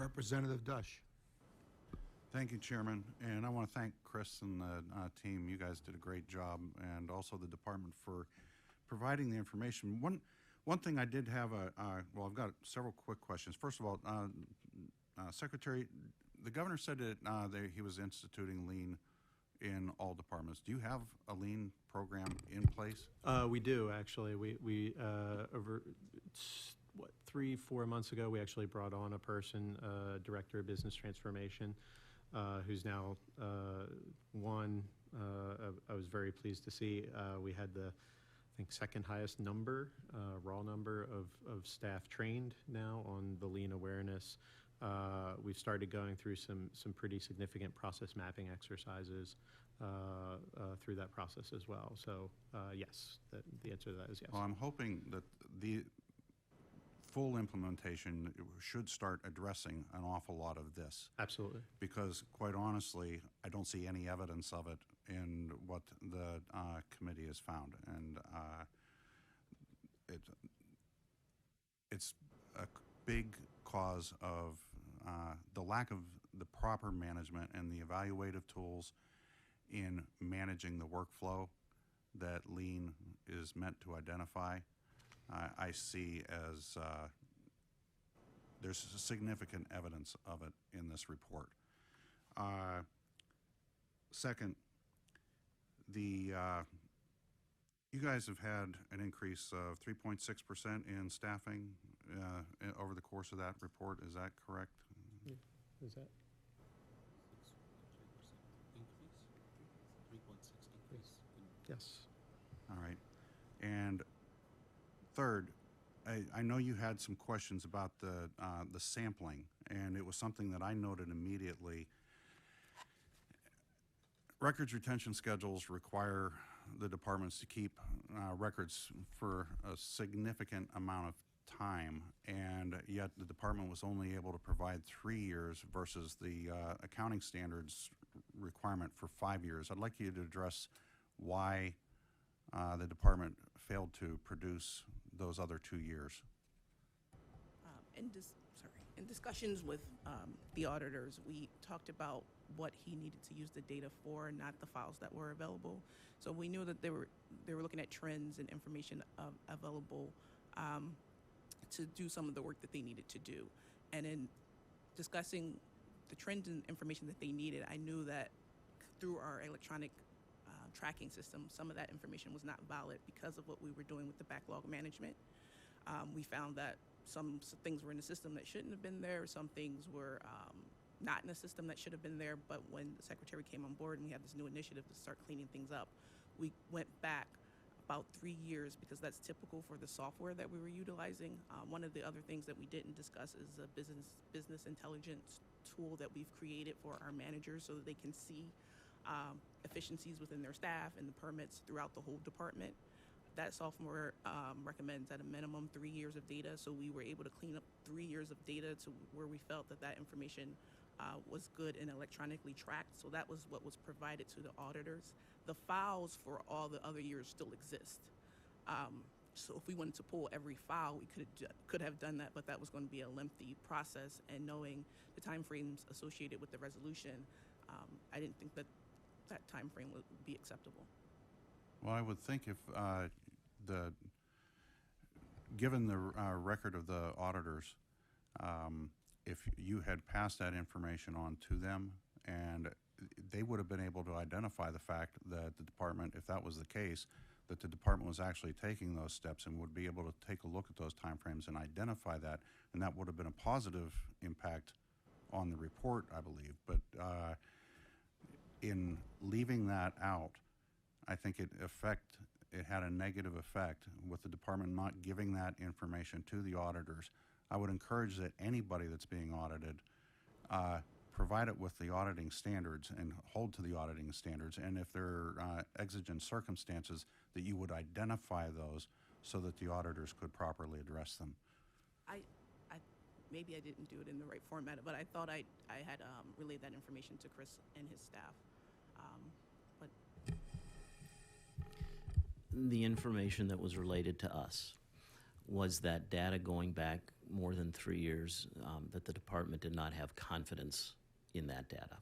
Representative Dush. Thank you, Chairman, and I want to thank Chris and the team. You guys did a great job, and also the department for providing the information. One thing I did have well, I've got several quick questions. First of all, Secretary, the governor said that he was instituting lean in all departments. Do you have a lean program in place? We do, actually. We over 3-4 months ago, we actually brought on a person, director of business transformation, who's now I was very pleased to see we had the, I think, second highest number, raw number of staff trained now on the lean awareness. We've started going through some pretty significant process mapping exercises through that process as well. So yes, the answer to that is yes. Well, I'm hoping that the full implementation should start addressing an awful lot of this. Absolutely. Because quite honestly, I don't see any evidence of it in what the committee has found. And it's a big cause of the lack of the proper management and the evaluative tools in managing the workflow that lean is meant to identify. I see as there's significant evidence of it in this report. Second, you guys have had an increase of 3.6% in staffing over the course of that report. Is that correct? Yeah. Is that? 3.6 increase. Yes. All right. And third, I know you had some questions about the sampling, and it was something that I noted immediately. Records retention schedules require the departments to keep records for a significant amount of time, and yet the department was only able to provide 3 years versus the accounting standards requirement for 5 years. I'd like you to address why the department failed to produce those other 2 years. In discussions with the auditors, we talked about what he needed to use the data for, not the files that were available. So we knew that they were looking at trends and information available to do some of the work that they needed to do. And in discussing the trends and information that they needed, I knew that through our electronic tracking system, some of that information was not valid because of what we were doing with the backlog management. We found that some things were in the system that shouldn't have been there. Some things were not in the system that should have been there. But when the secretary came on board and we had this new initiative to start cleaning things up, we went back about 3 years because that's typical for the software that we were utilizing. One of the other things that we didn't discuss is a business intelligence tool that we've created for our managers so that they can see efficiencies within their staff and the permits throughout the whole department. That software recommends at a minimum 3 years of data, so we were able to clean up 3 years of data to where we felt that information was good and electronically tracked. So that was what was provided to the auditors. The files for all the other years still exist. So if we wanted to pull every file, we could have done that, but that was going to be a lengthy process. And knowing the timeframes associated with the resolution, I didn't think that time frame would be acceptable. Well, I would think if given the record of the auditors, if you had passed that information on to them, and they would have been able to identify the fact that the department, if that was the case, that the department was actually taking those steps and would be able to take a look at those timeframes and identify that, and that would have been a positive impact on the report, I believe. But in leaving that out, I think it had a negative effect with the department not giving that information to the auditors. I would encourage that anybody that's being audited provide it with the auditing standards and hold to the auditing standards. And if there are exigent circumstances, that you would identify those so that the auditors could properly address them. Maybe I didn't do it in the right format, but I thought I had relayed that information to Chris and his staff. The information that was related to us was that data going back more than 3 years, that the department did not have confidence in that data.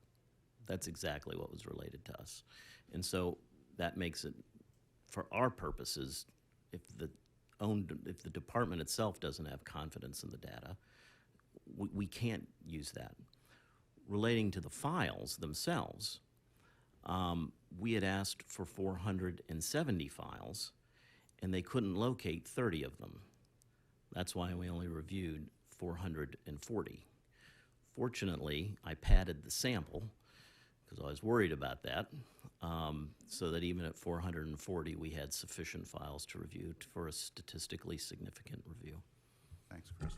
That's exactly what was related to us. And so that makes it, for our purposes, if the department itself doesn't have confidence in the data, we can't use that. Relating to the files themselves, we had asked for 470 files, and they couldn't locate 30 of them. That's why we only reviewed 440. Fortunately, I padded the sample, because I was worried about that, so that even at 440, we had sufficient files to review for a statistically significant review. Thanks, Chris.